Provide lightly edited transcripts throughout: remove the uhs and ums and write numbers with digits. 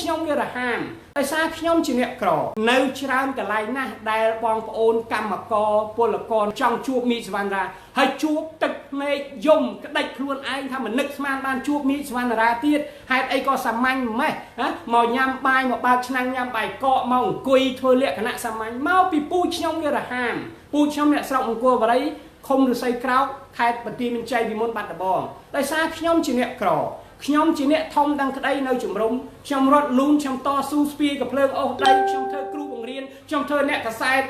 ខ្ញុំវារហាមដោយសារខ្ញុំជាអ្នកក្រនៅច្រើនកន្លែងណាស់ដែលបងប្អូនកម្មករពលករចង់ជួបមីសវណ្ណរាហើយជួបទឹកភ្នែកយំក្តិចខ្លួនឯងថាមិននឹកស្មានបានជួបមីសវណ្ណរាទៀតហេតុអីក៏សាមញ្ញម៉េះមកញ៉ាំបាយមកបើកឆ្នាំងញ៉ាំបាយកកមកអង្គុយធ្វើលក្ខណៈសាមញ្ញមកពីពូខ្ញុំវារហាមពូខ្ញុំអ្នកស្រុកអង្គរវរីឃុំឫស្សីក្រោកខេត្តបន្ទាយមានជ័យពីមុនបាត់ដំបងដោយសារខ្ញុំជាអ្នកក្រខ្ញុំជាអ្នកធំដឹងក្តីនៅជំរំខ្ញុំរត់លូនខ្ញុំតស៊ូស្ពាយកំភ្លើងអូសដីខ្ញុំធ្វើគ្រូបង្រៀនខ្ញុំធ្វើអ្នកកសែត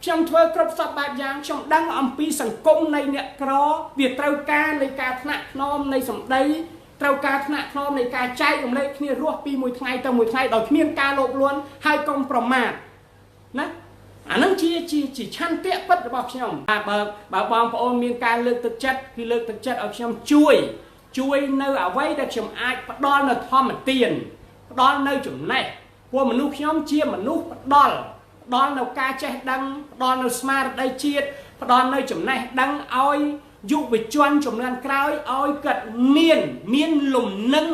ខ្ញុំធ្វើគ្រប់សពបែបយ៉ាងខ្ញុំដឹងអំពីសង្គមនៃអ្នកក្រវាត្រូវការនៃការថ្នាក់ថ្នមនៃសម្ដីត្រូវការថ្នាក់ថ្នមនៃការចែករំលែកគ្នារស់ពីមួយថ្ងៃទៅមួយថ្ងៃដោយគ្មានការលោភលន់ហើយកុំប្រមាថណាអានឹងជាឆន្ទៈពិតរបស់ខ្ញុំបើបងប្អូនមានការលើកទឹកចិត្តគឺលើកទឹកចិត្តឲ្យខ្ញុំជួយនៅអ្វីដែលខ្ញុំអាចផ្ដល់នៅធម្មទានផ្ដល់នៅចំណេះព្រោះមនុស្សខ្ញុំជាមនុស្សផ្ដល់នៅការចេះដឹងផ្ដល់នៅស្មារតីជាតិផ្ដល់នៅចំណេះដឹងឲ្យយុវជនជំនាន់ក្រោយឲ្យគាត់មានលំនឹង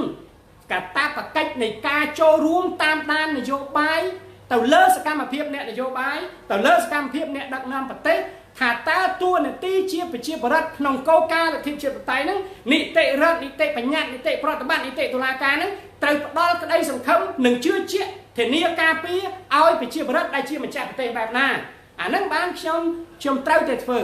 កាតព្វកិច្ចនៃការចូលរួមតាមដាននយោបាយទៅលើសកម្មភាពអ្នកនយោបាយទៅលើសកម្មភាពអ្នកដឹកនាំប្រទេសថាតើតួនាទីជាប្រជាប្រដ្ឋក្នុងគោលការណ៍លទ្ធិជាតិបតៃហ្នឹងនីតិរដ្ឋនីតិបញ្ញត្តិនីតិប្រតិបត្តិនីតិតុលាការហ្នឹងត្រូវផ្ដល់ក្តីសង្ឃឹមនិងជឿជាក់ធានាការពារឲ្យប្រជាប្រដ្ឋដែលជាម្ចាស់ប្រទេសបែបណាអាហ្នឹងបានខ្ញុំត្រូវតែធ្វើ